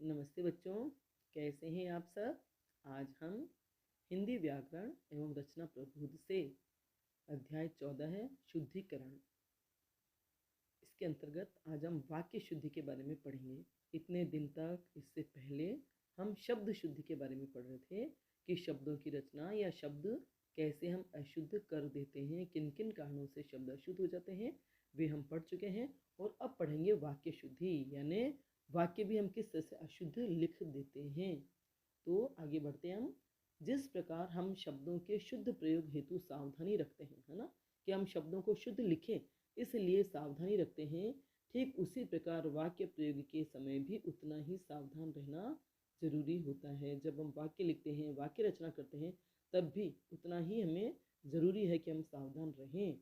नमस्ते बच्चों, कैसे हैं आप सब। आज हम हिंदी व्याकरण एवं रचना प्रबोध से अध्याय 14 है शुद्धिकरण। इसके अंतर्गत आज हम वाक्य शुद्धि के बारे में पढ़ेंगे। इतने दिन तक इससे पहले हम शब्द शुद्धि के बारे में पढ़ रहे थे कि शब्दों की रचना या शब्द कैसे हम अशुद्ध कर देते हैं, किन किन कारणों से शब्द अशुद्ध हो जाते हैं, वे हम पढ़ चुके हैं। और अब पढ़ेंगे वाक्य शुद्धि, यानी वाक्य भी हम किस तरह से अशुद्ध लिख देते हैं। तो आगे बढ़ते हैं हम। जिस प्रकार हम शब्दों के शुद्ध प्रयोग हेतु सावधानी रखते हैं, है ना, कि हम शब्दों को शुद्ध लिखें इसलिए सावधानी रखते हैं, ठीक उसी प्रकार वाक्य प्रयोग के समय भी उतना ही सावधान रहना जरूरी होता है। जब हम वाक्य लिखते हैं, वाक्य रचना करते हैं, तब भी उतना ही हमें जरूरी है कि हम सावधान रहें।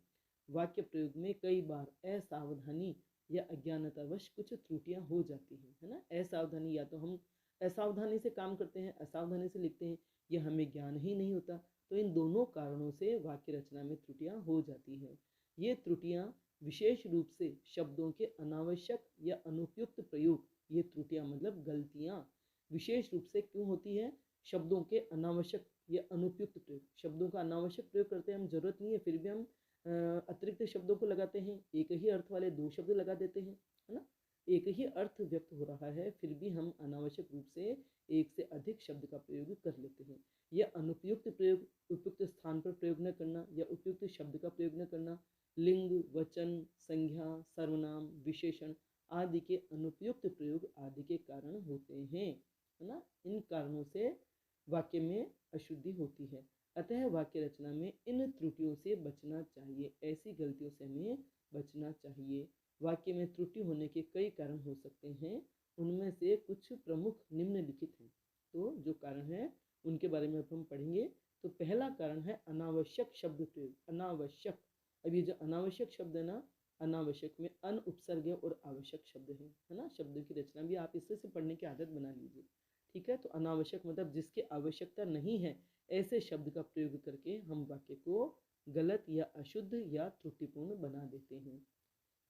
वाक्य प्रयोग में कई बार असावधानी या अज्ञानतावश कुछ त्रुटियां हो जाती हैं, है ना। असावधानी, या तो हम असावधानी से काम करते हैं, असावधानी से लिखते हैं, या हमें ज्ञान ही नहीं होता। तो इन दोनों कारणों से वाक्य रचना में त्रुटियां हो जाती हैं। ये त्रुटियां विशेष रूप से शब्दों के अनावश्यक या अनुपयुक्त प्रयोग, ये त्रुटियां मतलब गलतियां विशेष रूप से क्यों होती है? शब्दों के अनावश्यक या अनुपयुक्त प्रयोग। शब्दों का अनावश्यक प्रयोग करते हैं हम, जरूरत नहीं है, फिर भी हम अतिरिक्त शब्दों को लगाते हैं, एक ही अर्थ वाले दो शब्द लगा देते हैं, है ना। एक ही अर्थ व्यक्त हो रहा है, फिर भी हम अनावश्यक रूप से एक से अधिक शब्द का प्रयोग कर लेते हैं। यह अनुपयुक्त प्रयोग, उपयुक्त स्थान पर प्रयोग न करना या उपयुक्त शब्द का प्रयोग न करना, लिंग, वचन, संज्ञा, सर्वनाम, विशेषण आदि के अनुपयुक्त प्रयोग आदि के कारण होते हैं, है ना। इन कारणों से वाक्य में अशुद्धि होती है। अतः वाक्य रचना में इन त्रुटियों से बचना चाहिए, ऐसी गलतियों से हमें बचना चाहिए। वाक्य में त्रुटि होने के कई कारण हो सकते हैं, उनमें से कुछ प्रमुख निम्नलिखित हैं। तो जो कारण है उनके बारे में अब हम पढ़ेंगे। तो पहला कारण है अनावश्यक शब्द प्रयोग। अनावश्यक, अब ये जो अनावश्यक शब्द है ना, अनावश्यक में अन उपसर्ग और आवश्यक शब्द है ना। शब्दों की रचना भी आप इससे पढ़ने की आदत बना लीजिए, ठीक है। तो अनावश्यक मतलब जिसकी आवश्यकता नहीं है, ऐसे शब्द का प्रयोग करके हम वाक्य को गलत या अशुद्ध या त्रुटिपूर्ण बना देते हैं।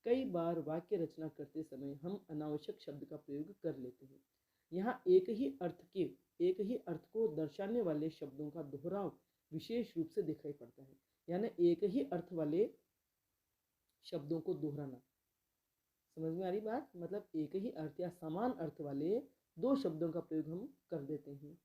कई बार वाक्य रचना करते समय हम अनावश्यक शब्द का प्रयोग कर लेते हैं। यहाँ एक ही अर्थ को दर्शाने वाले शब्दों का दोहराव विशेष रूप से दिखाई पड़ता है। यानी एक ही अर्थ वाले शब्दों को दोहराना, समझ में आ रही बात? मतलब एक ही अर्थ या समान अर्थ वाले दो शब्दों का प्रयोग हम कर देते हैं।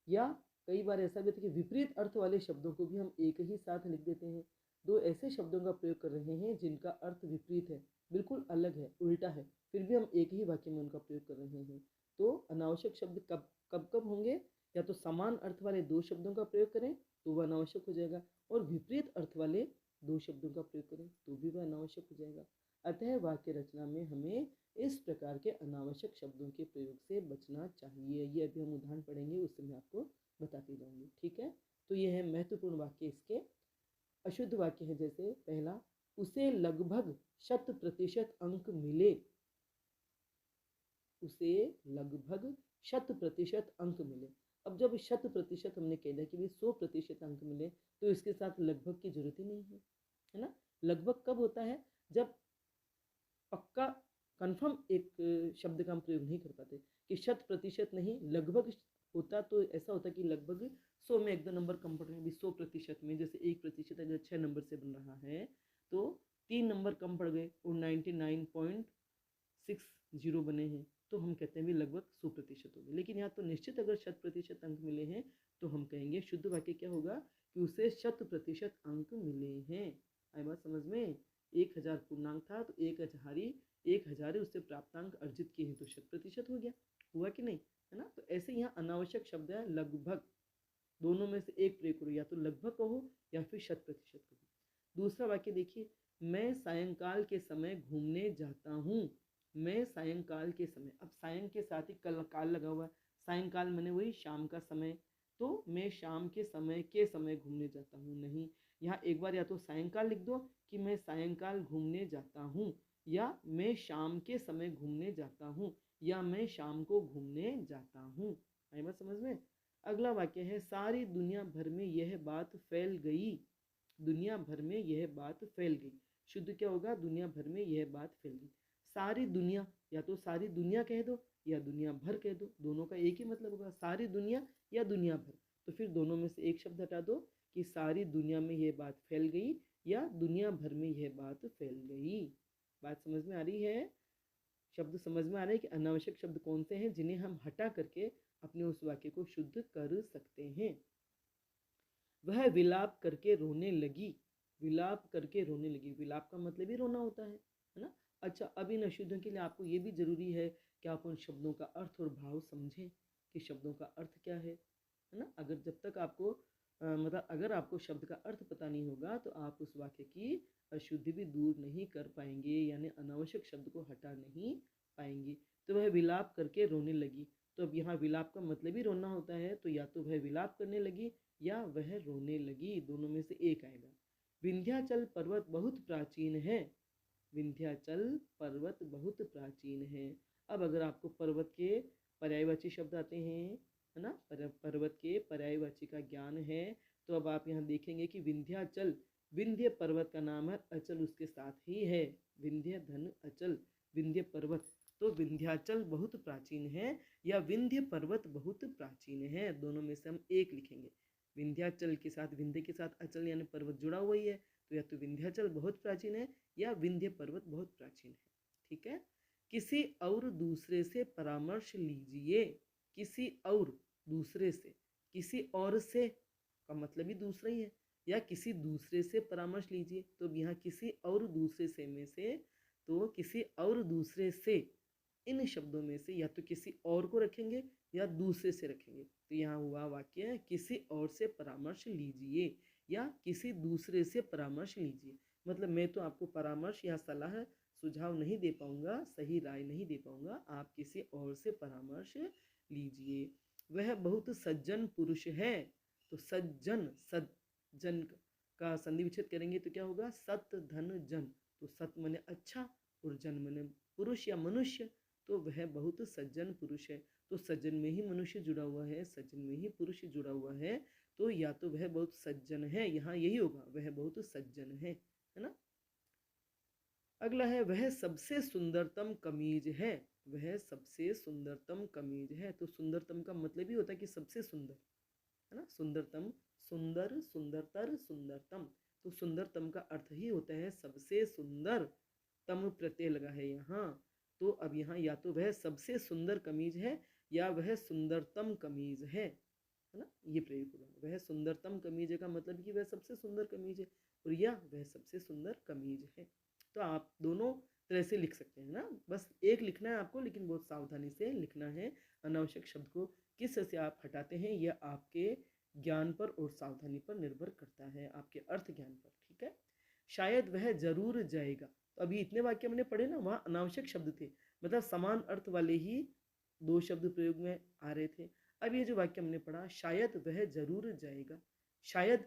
या कई बार ऐसा भी होता है कि विपरीत अर्थ वाले शब्दों को भी हम एक ही साथ लिख देते हैं। दो ऐसे शब्दों का प्रयोग कर रहे हैं जिनका अर्थ विपरीत है, बिल्कुल अलग है, उल्टा है, फिर भी हम एक ही वाक्य में उनका प्रयोग कर रहे हैं। तो अनावश्यक शब्द कब कब कब होंगे? या तो समान अर्थ वाले दो शब्दों का प्रयोग करें तो वह अनावश्यक हो जाएगा, और विपरीत अर्थ वाले दो शब्दों का प्रयोग करें तो भी वह अनावश्यक हो जाएगा। अतः वाक्य रचना में हमें इस प्रकार के अनावश्यक शब्दों के प्रयोग से बचना चाहिए। ये अभी हम उदाहरण पढ़ेंगे, उससे मैं आपको बताती जाऊंगी, ठीक है। तो ये है महत्वपूर्ण वाक्य। इसके अशुद्ध वाक्य है, जैसे पहला, उसे लगभग 100% अंक मिले। उसे लगभग 100% अंक मिले। अब जब 100% हमने कह दिया कि 100% अंक मिले, तो इसके साथ लगभग की जरूरत ही नहीं है ना। लगभग कब होता है? जब पक्का कन्फर्म एक शब्द का हम प्रयोग नहीं कर पाते, कि 100% नहीं, लगभग होता तो ऐसा होता कि लगभग 100 में 1-2 नंबर कम पड़ रहे हैं। 100% में जैसे 1% अगर 6 नंबर से बन रहा है तो 3 नंबर कम पड़ गए और 99.60 बने हैं, तो हम कहते हैं भी लगभग 100% हो गए। लेकिन यहाँ तो निश्चित अगर 100% अंक मिले हैं तो हम कहेंगे शुद्ध वाक्य क्या होगा कि उसे 100% अंक मिले हैं। आई बात समझ में? 1000 पूर्णांक था तो 1000 उससे प्राप्तांक अर्जित किए हैं तो 100% हो गया। हुआ कि नहीं, है ना। तो ऐसे यहाँ अनावश्यक शब्द है लगभग, दोनों में से एक प्रयोग करो, या तो लगभग कहो या फिर 100% कहो। दूसरा वाक्य देखिए, मैं सायंकाल के समय घूमने जाता हूँ। मैं सायंकाल के समय, अब सायं के साथ ही काल लगा हुआ है, सायंकाल मैंने वही शाम का समय, तो मैं शाम के समय घूमने जाता हूँ नहीं। यहाँ एक बार या तो सायंकाल लिख दो कि मैं सायंकाल घूमने जाता हूँ, या मैं शाम के समय घूमने जाता हूँ, या मैं शाम को घूमने जाता हूँ। आई बात समझ में? अगला वाक्य है, सारी दुनिया भर में यह बात फैल गई। दुनिया भर में यह बात फैल गई। शुद्ध क्या होगा? दुनिया भर में यह बात फैल गई। सारी दुनिया या तो सारी दुनिया कह दो या दुनिया भर कह दो, दोनों का एक ही मतलब होगा, सारी दुनिया या दुनिया भर। तो फिर दोनों में से एक शब्द हटा दो कि सारी दुनिया में यह बात फैल गई या दुनिया भर में यह बात फैल गई। बात समझ में आ रही है? शब्द समझ में आ रहे हैं कि अनावश्यक शब्द कौन से हैं जिन्हें हम हटा करके अपने उस वाक्य को शुद्ध कर सकते हैं। वह विलाप करके रोने लगी। विलाप करके रोने लगी, विलाप का मतलब ही रोना होता है ना। अच्छा, अब इन अशुद्धों के लिए आपको ये भी जरूरी है कि आप उन शब्दों का अर्थ और भाव समझें कि शब्दों का अर्थ क्या है ना। अगर जब तक आपको मतलब अगर आपको शब्द का अर्थ पता नहीं होगा तो आप उस वाक्य की अशुद्धि भी दूर नहीं कर पाएंगे, यानी अनावश्यक शब्द को हटा नहीं पाएंगे। तो वह विलाप करके रोने लगी, तो अब यहाँ विलाप का मतलब ही रोना होता है, तो या तो वह विलाप करने लगी या वह रोने लगी, दोनों में से एक आएगा। विंध्याचल पर्वत बहुत प्राचीन है। विंध्याचल पर्वत बहुत प्राचीन है। अब अगर आपको पर्वत के पर्यायवाची शब्द आते हैं, है ना, पर्वत के पर्यायवाची का ज्ञान है, तो अब आप यहाँ देखेंगे कि विंध्याचल, विंध्य पर्वत का नाम है, अचल उसके साथ ही है, विंध्य धन अचल, विंध्य पर्वत। तो विंध्याचल बहुत प्राचीन है या विंध्य पर्वत बहुत प्राचीन है, दोनों में से हम एक लिखेंगे। विंध्याचल के साथ, विंध्य के साथ अचल यानी पर्वत जुड़ा हुआ ही है, तो या तो विंध्याचल बहुत प्राचीन है या विंध्य पर्वत बहुत प्राचीन है। ठीक है। किसी और दूसरे से परामर्श लीजिए। किसी और दूसरे से, किसी और से का मतलब ही दूसरा ही है, या किसी दूसरे से परामर्श लीजिए। तो यहाँ किसी और दूसरे से में से, तो किसी और दूसरे से, इन शब्दों में से या तो किसी और को रखेंगे या दूसरे से रखेंगे। तो यहाँ हुआ वाक्य किसी और से परामर्श लीजिए या किसी दूसरे से परामर्श लीजिए। मतलब मैं तो आपको परामर्श या सलाह सुझाव नहीं दे पाऊंगा, सही राय नहीं दे पाऊंगा, आप किसी और से परामर्श लीजिए। वह बहुत सज्जन पुरुष है। तो सज्जन, सज्जन का संधि विच्छेद करेंगे तो क्या होगा? सत धन जन। तो सत मने अच्छा और जन मने पुरुष या मनुष्य, तो वह बहुत सज्जन पुरुष है। तो सज्जन में ही मनुष्य जुड़ा हुआ है, सज्जन में ही पुरुष जुड़ा हुआ है, तो या तो वह बहुत सज्जन है, यहाँ यही होगा, वह बहुत सज्जन है ना। अगला है वह सबसे सुंदरतम कमीज है। वह सबसे सुंदरतम कमीज है। तो सुंदरतम का मतलब ही होता है कि सबसे सुंदर, है ना। सुंदरतम, सुंदर, सुंदरतर, सुंदरतम। तो सुंदरतम का अर्थ ही होता है सबसे सुंदर, तम प्रत्यय लगा है यहाँ। तो अब यहाँ या तो वह सबसे सुंदर कमीज है या वह सुंदरतम कमीज है ना, ये प्रयोग होगा। वह सुंदरतम कमीज है का मतलब कि वह सबसे सुंदर कमीज है, और या वह सबसे सुंदर कमीज है। तो आप दोनों तरह से लिख सकते हैं ना, बस एक लिखना है आपको, लेकिन बहुत सावधानी से लिखना है। अनावश्यक शब्द को किस तरह से आप हटाते हैं यह आपके ज्ञान पर और सावधानी पर निर्भर करता है, आपके अर्थ ज्ञान पर। ठीक है। शायद वह जरूर जाएगा। तो अभी इतने वाक्य हमने पढ़े ना, वहाँ अनावश्यक शब्द थे, मतलब समान अर्थ वाले ही दो शब्द प्रयोग में आ रहे थे। अब ये जो वाक्य हमने पढ़ा, शायद वह जरूर जाएगा, शायद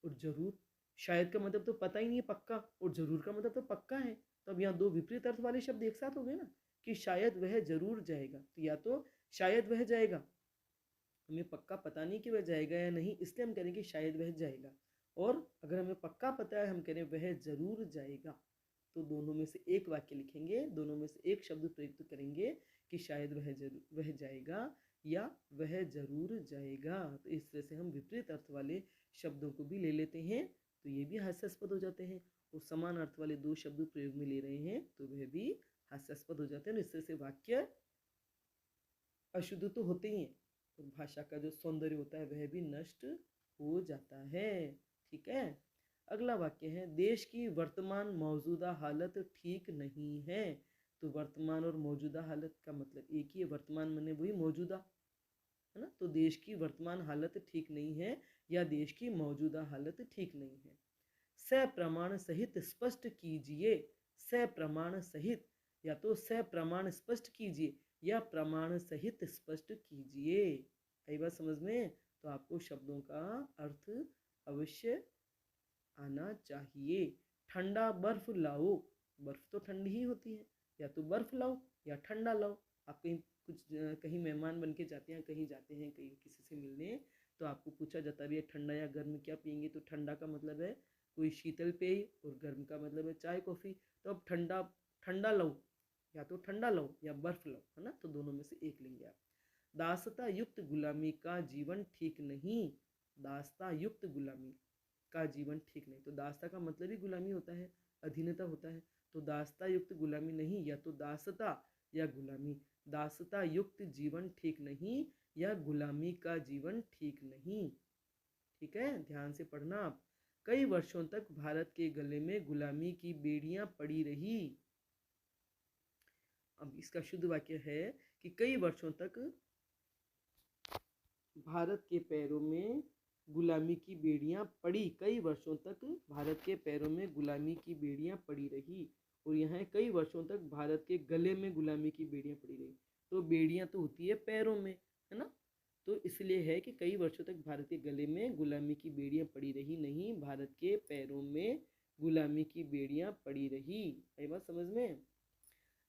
और जरूर, शायद का मतलब तो पता ही नहीं है पक्का, और जरूर का मतलब तो पक्का है। तो अब यहाँ दो विपरीत अर्थ वाले शब्द एक साथ हो गए ना, कि शायद वह जरूर जाएगा। तो या तो शायद वह जाएगा, हमें पक्का पता नहीं कि वह जाएगा या नहीं, इसलिए हम करेंगे शायद वह जाएगा। और अगर हमें पक्का पता है, हम करें वह जरूर जाएगा। तो दोनों में से एक वाक्य लिखेंगे, दोनों में से एक शब्द प्रयुक्त करेंगे कि शायद वह जाएगा या वह जरूर जाएगा। तो इस तरह से हम विपरीत अर्थ वाले शब्दों को भी ले लेते हैं, तो ये भी हास्यास्पद हो जाते हैं। और समान अर्थ वाले दो शब्द प्रयोग में ले रहे हैं तो वह भी हास्यास्पद हो जाते हैं। इस तरह से वाक्य अशुद्ध तो होते ही हैं, और भाषा का जो सौंदर्य होता है वह भी नष्ट हो जाता है। ठीक है। अगला वाक्य है देश की वर्तमान मौजूदा हालत ठीक नहीं है। तो वर्तमान और मौजूदा हालत का मतलब एक ही है, वर्तमान माने वही मौजूदा, है ना। तो देश की वर्तमान हालत ठीक नहीं है या देश की मौजूदा हालत ठीक नहीं है। सप्रमाण सहित स्पष्ट कीजिए। सप्रमाण सहित, या तो सप्रमाण स्पष्ट कीजिए या प्रमाण सहित स्पष्ट कीजिए। आई बात समझ में? तो आपको शब्दों का अर्थ अवश्य आना चाहिए। ठंडा बर्फ लाओ, बर्फ तो ठंडी ही होती है, या तो बर्फ लाओ या ठंडा लाओ। आप कहीं मेहमान बन के जाते हैं, कहीं जाते हैं कहीं किसी से मिलने, तो आपको पूछा जाता है ठंडा या गर्म क्या पियेंगे। तो ठंडा का मतलब है कोई शीतल पेय और गर्म का मतलब है चाय कॉफ़ी। तो अब ठंडा, ठंडा लाओ, या तो ठंडा लो या बर्फ लो, है ना, तो दोनों में से एक लेंगे आप। दासता युक्त गुलामी का जीवन ठीक नहीं, दासता युक्त गुलामी का जीवन ठीक नहीं। तो दासता का मतलब ही गुलामी होता है, अधीनता होता है। तो दासता युक्त गुलामी नहीं, या तो दासता या गुलामी। दासता युक्त जीवन ठीक नहीं या गुलामी का जीवन ठीक नहीं। ठीक है, ध्यान से पढ़ना आप। कई वर्षों तक भारत के गले में गुलामी की बेड़ियां पड़ी रही। अब इसका शुद्ध वाक्य है कि कई वर्षों तक भारत के पैरों में गुलामी की बेड़ियां पड़ी, कई वर्षों तक भारत के पैरों में गुलामी की बेड़ियां पड़ी रही। और यहाँ कई वर्षों तक भारत के गले में गुलामी की बेड़ियां पड़ी रही। तो बेड़ियां तो होती है पैरों में, है ना, तो इसलिए है कि कई वर्षों तक भारत के गले में गुलामी की बेड़ियां पड़ी रही, नहीं भारत के पैरों में गुलामी की बेड़ियां पड़ी रही। ये बात समझ में।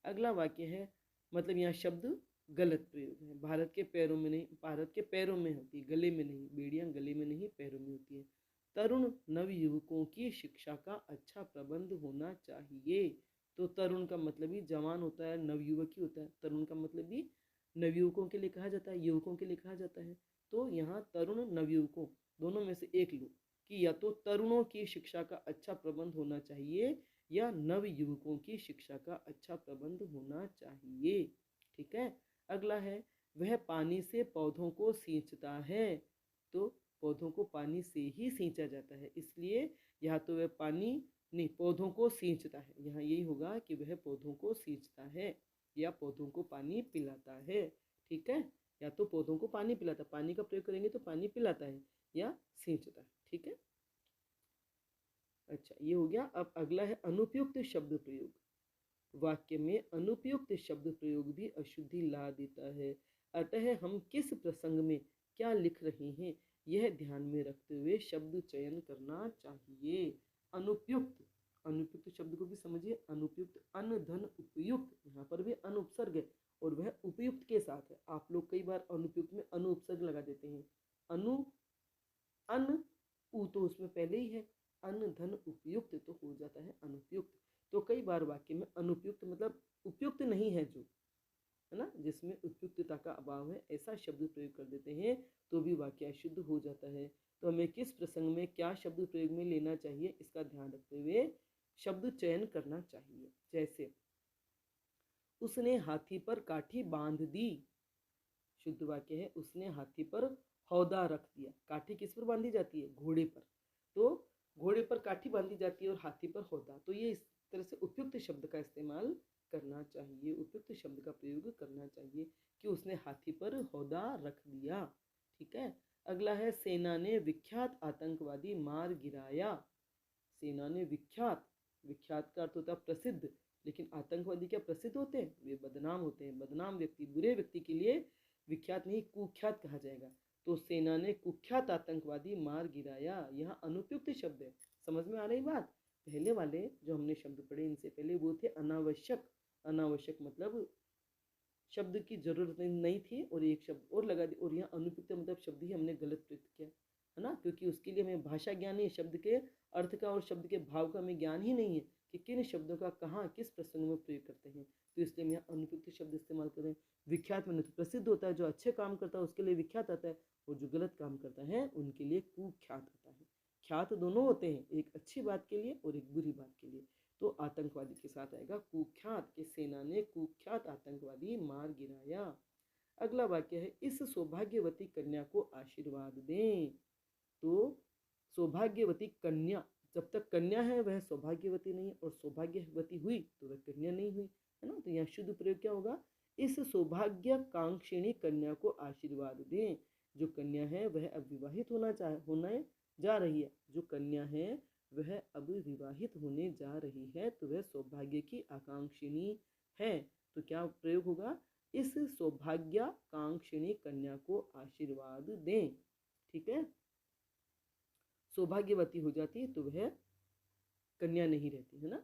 अगला वाक्य है, मतलब यहाँ शब्द गलत प्रयोग है। भारत के पैरों में नहीं, भारत के पैरों में होती है, गले में नहीं। बेड़ियां गले में नहीं, पैरों में होती है। तरुण नवयुवकों की शिक्षा का अच्छा प्रबंध होना चाहिए। तो तरुण का मतलब ही जवान होता है, नवयुवक ही होता है। तरुण का मतलब भी नवयुवकों के लिए कहा जाता है, युवकों के लिए कहा जाता है। तो यहाँ तरुण नवयुवकों दोनों में से एक लो, कि या तो तरुणों की शिक्षा का अच्छा प्रबंध होना चाहिए या नव युवकों की शिक्षा का अच्छा प्रबंध होना चाहिए। ठीक है, अगला है, वह पानी से पौधों को सींचता है। तो पौधों को पानी से ही सींचा जाता है, इसलिए यहाँ तो वह पानी नहीं, पौधों को सींचता है। यहाँ यही होगा कि वह पौधों को सींचता है या पौधों को पानी पिलाता है। ठीक है, या तो पौधों को पानी पिलाता, पानी का प्रयोग करेंगे तो पानी पिलाता है या सींचता है। ठीक है, अच्छा ये हो गया। अब अगला है अनुपयुक्त शब्द प्रयोग। वाक्य में अनुपयुक्त शब्द प्रयोग भी अशुद्धि ला देता है, अतः हम किस प्रसंग में क्या लिख रहे हैं यह ध्यान में रखते हुए शब्द चयन करना चाहिए। अनुपयुक्त, अनुपयुक्त शब्द को भी समझिए। अनुपयुक्त, अन धन उपयुक्त, यहाँ पर भी अनुपसर्ग है और वह उपयुक्त के साथ है। आप लोग कई बार अनुपयुक्त में अनुपसर्ग लगा देते हैं। अनु अन उ तो उसमें पहले ही है, अन धन उपयुक्त तो हो जाता है अनुपयुक्त। तो कई बार वाक्य में अनुपयुक्त मतलब उपयुक्त नहीं है जो, है ना, जिसमें उपयुक्तता का अभाव है, ऐसा शब्द प्रयोग कर देते हैं तो भी वाक्य अशुद्ध हो जाता है। तो हमें किस प्रसंग में क्या शब्द प्रयोग में लेना चाहिए इसका ध्यान रखते हुए शब्द चयन करना चाहिए। जैसे उसने हाथी पर काठी बांध दी। शुद्ध वाक्य है, उसने हाथी पर हौदा रख दिया। काठी किस पर बांधी जाती है? घोड़े पर। तो घोड़े पर काठी बांधी जाती है और हाथी पर हौदा। तो ये इस तरह से उपयुक्त शब्द का इस्तेमाल करना चाहिए, उपयुक्त शब्द का प्रयोग करना चाहिए कि उसने हाथी पर हौदा रख दिया। ठीक है, अगला है, सेना ने विख्यात आतंकवादी मार गिराया। सेना ने विख्यात, विख्यात का अर्थ होता है प्रसिद्ध, लेकिन आतंकवादी क्या प्रसिद्ध होते हैं? वे बदनाम होते हैं। बदनाम व्यक्ति, बुरे व्यक्ति के लिए विख्यात नहीं कुख्यात कहा जाएगा। तो सेना ने कुख्यात आतंकवादी मार गिराया, यहाँ अनुपयुक्त शब्द है। समझ में आ रही बात? पहले वाले जो हमने शब्द पढ़े इनसे पहले वो थे अनावश्यक। अनावश्यक मतलब शब्द की जरूरत नहीं थी और एक शब्द और लगा दी, और यहाँ अनुपयुक्त मतलब शब्द ही हमने गलत प्रयुक्त किया, है ना, क्योंकि उसके लिए हमें भाषा ज्ञान नहीं, शब्द के अर्थ का और शब्द के भाव का हमें ज्ञान ही नहीं है कि किन शब्दों का कहाँ किस प्रसंग में प्रयोग करते हैं। तो इसलिए हम यहाँ अनुपयुक्त शब्द इस्तेमाल करें। विख्यात मैंने तो प्रसिद्ध होता है, जो अच्छे काम करता है उसके लिए विख्यात आता है, और जो गलत काम करता है उनके लिए कुख्यात आता है। ख्यात दोनों होते हैं, एक अच्छी बात के लिए और एक बुरी बात के लिए। तो आतंकवादी के साथ आएगा कुख्यात, के सेना ने कुख्यात आतंकवादी मार गिराया। अगला वाक्य है, इस सौभाग्यवती कन्या को आशीर्वाद दें। तो सौभाग्यवती कन्या, जब तक कन्या है वह सौभाग्यवती नहीं, और सौभाग्यवती हुई तो वह कन्या नहीं हुई, है ना। तो यहाँ शुद्ध प्रयोग क्या होगा? इस सौभाग्यकांक्षिणी कन्या को आशीर्वाद दें। जो कन्या है वह अब विवाहित होने जा रही है। जो कन्या है वह अब विवाहित होने जा रही है, तो वह सौभाग्य की आकांक्षिणी है। तो क्या प्रयोग होगा? इस सौभाग्यकांक्षिणी कन्या को आशीर्वाद दें। ठीक है, सौभाग्यवती हो जाती तो वह कन्या नहीं रहती, है ना,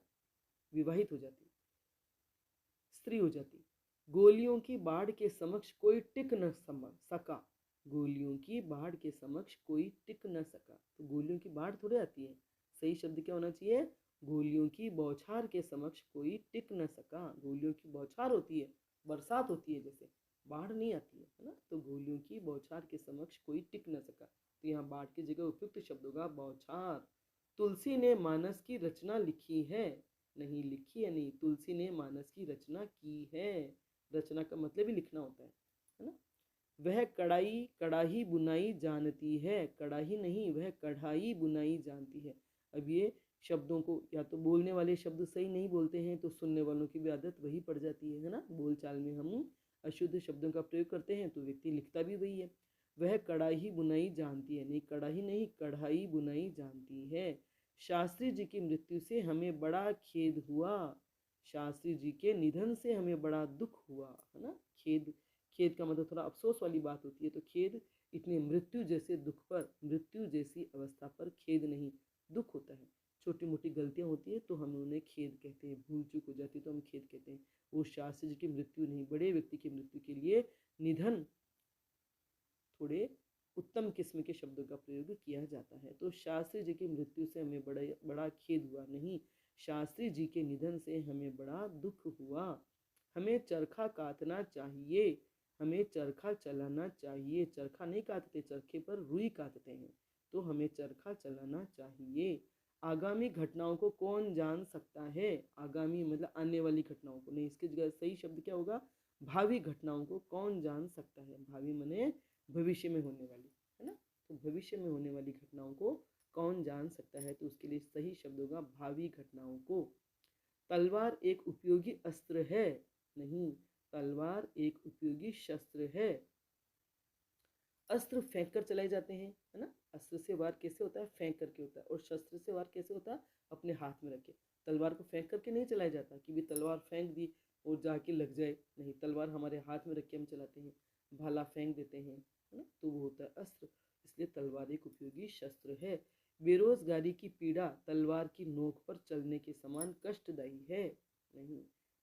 विवाहित हो जाती, स्त्री हो जाती। गोलियों की बाढ़ के समक्ष कोई टिक न सका। गोलियों की बाढ़ के समक्ष कोई टिक न सका। तो गोलियों की बाढ़ थोड़ी आती है, सही शब्द क्या होना चाहिए? गोलियों की बौछार के समक्ष कोई टिक न सका। गोलियों की बौछार होती है, बरसात होती है, जैसे बाढ़ नहीं आती है ना, तो गोलियों की बौछार के समक्ष कोई टिक न सका। तो यहाँ बाढ़ की जगह उपयुक्त शब्द होगा बौछार। तुलसी ने मानस की रचना लिखी है, नहीं लिखी है नहीं, तुलसी ने मानस की रचना की है। रचना का मतलब ही लिखना होता है ना। वह कढ़ाई बुनाई जानती है, कढ़ाई नहीं, वह कढ़ाई बुनाई जानती है। अब ये शब्दों को या तो बोलने वाले शब्द सही नहीं बोलते हैं तो सुनने वालों की भी आदत वही पड़ जाती है ना। बोलचाल में हम अशुद्ध शब्दों का प्रयोग करते हैं तो व्यक्ति लिखता भी वही है। वह कढ़ाई बुनाई जानती है, नहीं कढ़ाई नहीं, कढ़ाई बुनाई जानती है। शास्त्री जी की मृत्यु से हमें बड़ा खेद हुआ, शास्त्री जी के निधन से हमें बड़ा दुख हुआ, है ना। खेद, खेद का मतलब थोड़ा अफसोस वाली बात होती है, तो खेद इतने मृत्यु जैसे दुख पर, मृत्यु जैसी अवस्था पर खेद नहीं, दुख होता है। छोटी मोटी गलतियां होती है तो हम उन्हें खेद कहते हैं, भूल चूक हो जाती है तो हम खेद कहते हैं। वो शास्त्री जी की मृत्यु नहीं, बड़े व्यक्ति की मृत्यु के लिए निधन थोड़े उत्तम किस्म के शब्दों का प्रयोग किया जाता है। तो शास्त्री जी की मृत्यु से हमें बड़ा खेद हुआ, नहीं, शास्त्री जी के निधन से हमें बड़ा दुख हुआ। हमें चरखा काटना चाहिए, हमें चरखा चलाना चाहिए। चरखा नहीं काटते, चरखे पर रुई काटते हैं, तो हमें चरखा चलाना चाहिए। आगामी घटनाओं को कौन जान सकता है, आगामी मतलब आने वाली घटनाओं को, नहीं, इसकी जगह सही शब्द क्या होगा, भावी घटनाओं को कौन जान सकता है। भावी मने भविष्य में होने वाली, है ना। तो भविष्य में होने वाली घटनाओं को कौन जान सकता है, तो उसके लिए सही शब्द होगा भावी घटनाओं को। तलवार एक उपयोगी अस्त्र है, नहीं, तलवार एक उपयोगी शस्त्र है। अस्त्र फेंक कर चलाए जाते हैं, है ना। अस्त्र से वार कैसे होता है, फेंक करके होता है, और शस्त्र से वार कैसे होता है, अपने हाथ में रखे। तलवार को फेंक करके नहीं चलाया जाता कि भी तलवार फेंक दी और जाके लग जाए, नहीं, तलवार हमारे हाथ में रख के हम चलाते हैं, भाला फेंक देते हैं, है ना, तो वो होता है अस्त्र। इसलिए तलवार एक उपयोगी शस्त्र है। बेरोजगारी की पीड़ा तलवार की नोक पर चलने के समान कष्टदायी है, नहीं,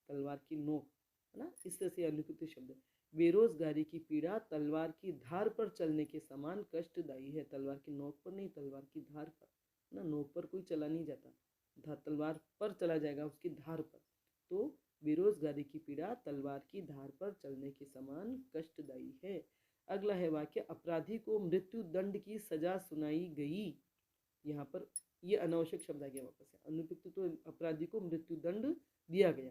तलवार की नोक, है ना, इस तरह से अनुपयुक्त शब्द है। बेरोजगारी की पीड़ा तलवार की धार पर चलने के समान कष्टदायी है। तलवार की नोक पर नहीं, तलवार की धार पर, ना, नोक पर कोई चला नहीं जाता, तलवार पर चला जाएगा उसकी धार पर। तो बेरोजगारी की पीड़ा तलवार की धार पर चलने के समान कष्टदायी है। अगला है वाक्य, अपराधी को मृत्यु दंड की सजा सुनाई गई। यहाँ पर ये अनावश्यक शब्द आ गया वापस से, अनुपयुक्त, तो अपराधी को मृत्यु दंड दिया गया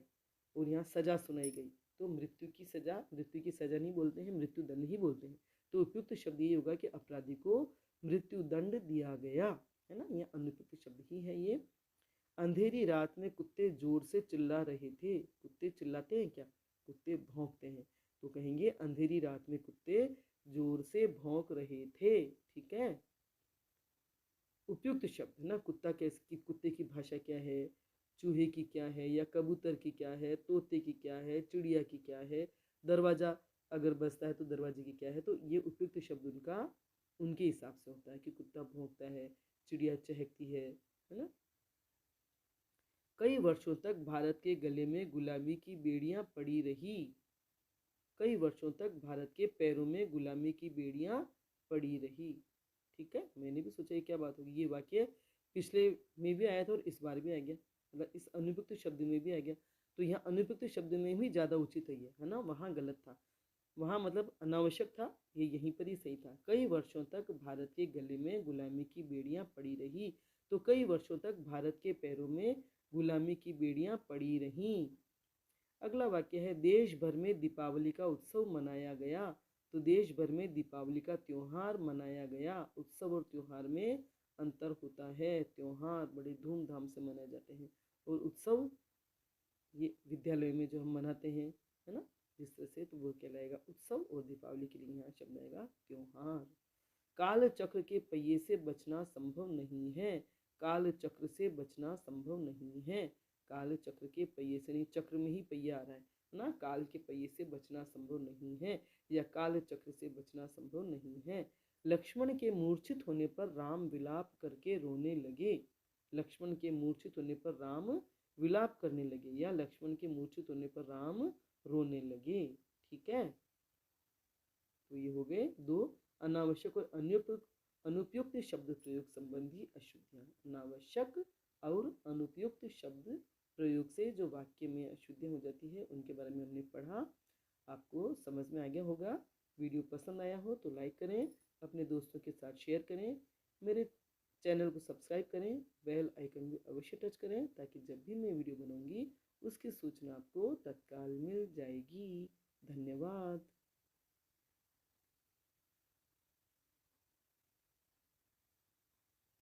और यहाँ सजा सुनाई गई, तो मृत्यु की सजा नहीं बोलते हैं, मृत्यु दंड ही बोलते हैं। तो उपयुक्त शब्द ये होगा कि अपराधी को मृत्यु दंड दिया गया, है ना, यह अनुपयुक्त शब्द ही है ये। अंधेरी रात में कुत्ते जोर से चिल्ला रहे थे, कुत्ते चिल्लाते हैं क्या, कुत्ते भौंकते हैं, तो कहेंगे अंधेरी रात में कुत्ते जोर से भौंक रहे थे, ठीक है। उपयुक्त शब्द ना, कुत्ता कैसी, कुत्ते की भाषा क्या है, चूहे की क्या है, या कबूतर की क्या है, तोते की क्या है, चिड़िया की क्या है, दरवाजा अगर बजता है तो दरवाजे की क्या है। तो ये उपयुक्त शब्द उनका उनके हिसाब से होता है कि कुत्ता भौंकता है, चिड़िया चहकती है ना। कई वर्षों तक भारत के गले में गुलामी की बेड़ियां पड़ी रही, कई वर्षों तक भारत के पैरों में गुलामी की बेड़ियां पड़ी रही, ठीक है। मैंने भी सोचा ये क्या बात होगी, ये वाक्य पिछले में भी आया था और इस बार भी आ गया, मतलब इस अनुपयुक्त शब्द में भी आ गया। तो यहाँ अनुपयुक्त शब्द में भी ज़्यादा उचित है ना, वहाँ गलत था, वहाँ मतलब अनावश्यक था, ये यहीं पर ही सही था। कई वर्षों तक भारत के गले में गुलामी की बेड़ियां पड़ी रही, तो कई वर्षों तक भारत के पैरों में गुलामी की बेड़ियां पड़ी रहीं। अगला वाक्य है, देश भर में दीपावली का उत्सव मनाया गया, तो देश भर में दीपावली का त्योहार मनाया गया। उत्सव और त्योहार में अंतर होता है, त्योहार बड़े धूमधाम से मनाए जाते हैं और उत्सव ये विद्यालय में जो हम मनाते हैं, है ना, जिस तरह से, तो वो कहलाएगा उत्सव, और दीपावली के लिए यहाँ शब्द आएगा त्योहार। काल चक्र के पहिए से बचना संभव नहीं है, काल चक्र से बचना संभव नहीं है। काल चक्र के पहिए से नहीं, चक्र में ही पहिया आ रहा है ना, काल के पहिए से बचना संभव नहीं है, या काल चक्र से बचना संभव नहीं है। लक्ष्मण के मूर्छित होने पर राम विलाप करके रोने लगे, लक्ष्मण के मूर्छित होने पर राम विलाप करने लगे, या लक्ष्मण के मूर्छित होने पर राम रोने लगे, ठीक है। तो ये हो गए दो अनावश्यक और अनुपयुक्त शब्द प्रयोग संबंधी अशुद्धियां। अनावश्यक और अनुपयुक्त शब्द प्रयोग से जो वाक्य में अशुद्धियाँ हो जाती है उनके बारे में हमने पढ़ा। आपको समझ में आ गया होगा। वीडियो पसंद आया हो तो लाइक करें, अपने दोस्तों के साथ शेयर करें, मेरे चैनल को सब्सक्राइब करें, बेल आइकन भी अवश्य टच करें ताकि जब भी मैं वीडियो बनाऊंगी उसकी सूचना आपको तत्काल मिल जाएगी। धन्यवाद।